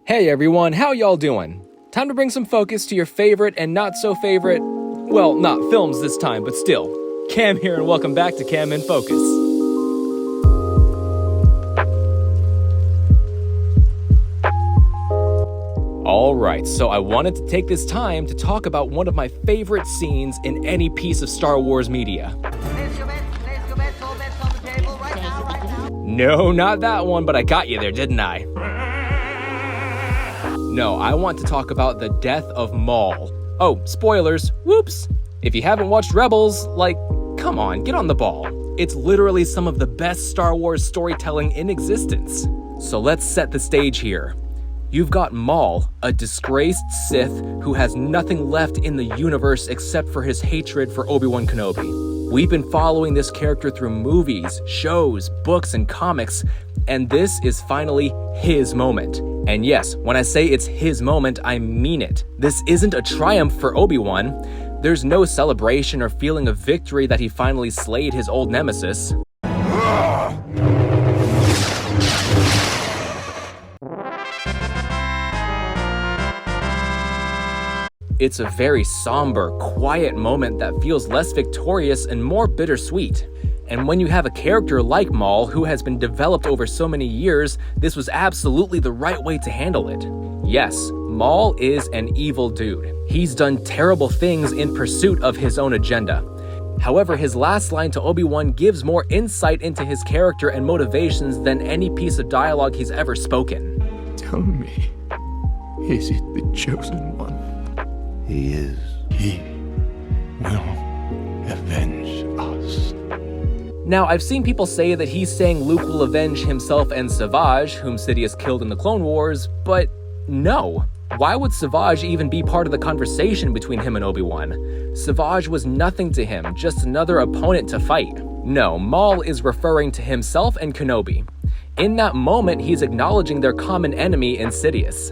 Hey everyone, how y'all doing? Time to bring some focus to your favorite and not so favorite, well, not films this time, but still. Cam here and welcome back to Cam in Focus. Alright, so I wanted to take this time to talk about one of my favorite scenes in any piece of Star Wars media. No, not that one, but I got you there, didn't I? No, I want to talk about the death of Maul. Oh, spoilers, whoops! If you haven't watched Rebels, come on, get on the ball. It's literally some of the best Star Wars storytelling in existence. So let's set the stage here. You've got Maul, a disgraced Sith who has nothing left in the universe except for his hatred for Obi-Wan Kenobi. We've been following this character through movies, shows, books, and comics, and this is finally his moment. And yes, when I say it's his moment, I mean it. This isn't a triumph for Obi-Wan. There's no celebration or feeling of victory that he finally slayed his old nemesis. It's a very somber, quiet moment that feels less victorious and more bittersweet. And when you have a character like Maul who has been developed over so many years, this was absolutely the right way to handle it. Yes, Maul is an evil dude. He's done terrible things in pursuit of his own agenda. However, his last line to Obi-Wan gives more insight into his character and motivations than any piece of dialogue he's ever spoken. Tell me, is it the chosen one? He is. He will avenge us. Now, I've seen people say that he's saying Luke will avenge himself and Savage, whom Sidious killed in the Clone Wars, but no. Why would Savage even be part of the conversation between him and Obi-Wan? Savage was nothing to him, just another opponent to fight. No, Maul is referring to himself and Kenobi. In that moment, he's acknowledging their common enemy in Sidious.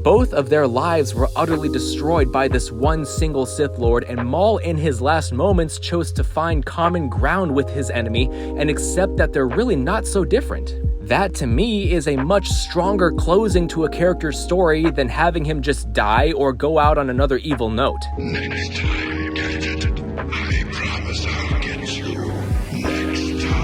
Both of their lives were utterly destroyed by this one single Sith Lord, and Maul in his last moments chose to find common ground with his enemy and accept that they're really not so different. That to me is a much stronger closing to a character's story than having him just die or go out on another evil note. Next time, Gadget, I promise I'll get you. Next time.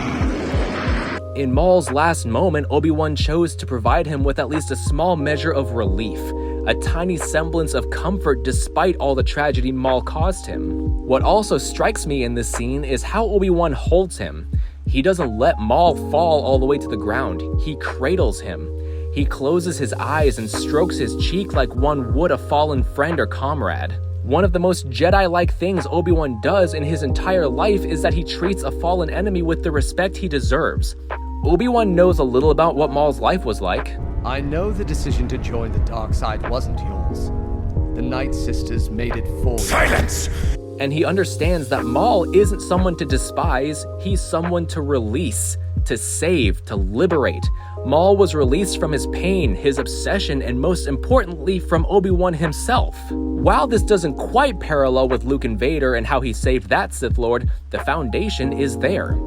In Maul's last moment, Obi-Wan chose to provide him with at least a small measure of relief, a tiny semblance of comfort despite all the tragedy Maul caused him. What also strikes me in this scene is how Obi-Wan holds him. He doesn't let Maul fall all the way to the ground, he cradles him. He closes his eyes and strokes his cheek like one would a fallen friend or comrade. One of the most Jedi-like things Obi-Wan does in his entire life is that he treats a fallen enemy with the respect he deserves. Obi-Wan knows a little about what Maul's life was like. I know the decision to join the dark side wasn't yours. The Night Sisters made it for you. Silence! And he understands that Maul isn't someone to despise, he's someone to release, to save, to liberate. Maul was released from his pain, his obsession, and most importantly, from Obi-Wan himself. While this doesn't quite parallel with Luke and Vader and how he saved that Sith Lord, the foundation is there.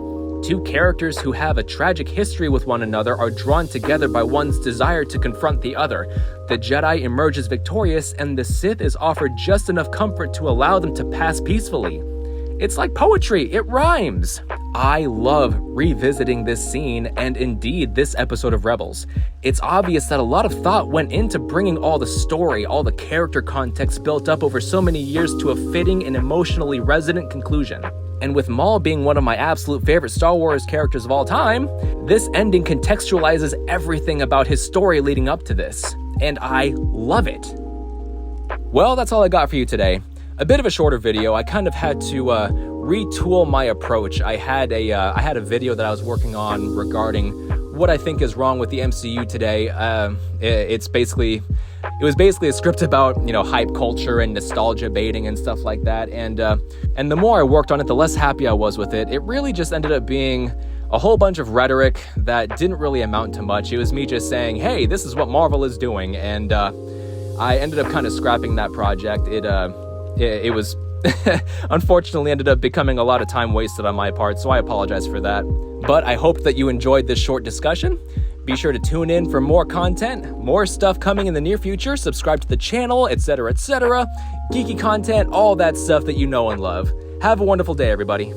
Two characters who have a tragic history with one another are drawn together by one's desire to confront the other. The Jedi emerges victorious, and the Sith is offered just enough comfort to allow them to pass peacefully. It's like poetry, it rhymes. I love revisiting this scene and indeed this episode of Rebels. It's obvious that a lot of thought went into bringing all the story, all the character context built up over so many years to a fitting and emotionally resonant conclusion. And with Maul being one of my absolute favorite Star Wars characters of all time, this ending contextualizes everything about his story leading up to this. And I love it. Well, that's all I got for you today. A bit of a shorter video. I kind of had to retool my approach. I had a video that I was working on regarding what I think is wrong with the MCU today. It was basically a script about, hype culture and nostalgia baiting and stuff like that. And the more I worked on it, the less happy I was with it. It really just ended up being a whole bunch of rhetoric that didn't really amount to much. It was me just saying, hey, this is what Marvel is doing. And I ended up kind of scrapping that project. It was unfortunately ended up becoming a lot of time wasted on my part, so I apologize for that. But I hope that you enjoyed this short discussion. Be sure to tune in for more content, more stuff coming in the near future, subscribe to the channel, etc., geeky content, all that stuff that you know and love. Have a wonderful day, everybody.